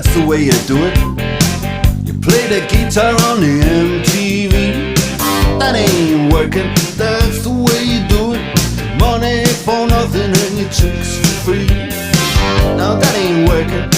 that's the way you do it. You play the guitar on the MTV. That ain't working, that's the way you do it. Money for nothing and your chicks for free. Now that ain't working,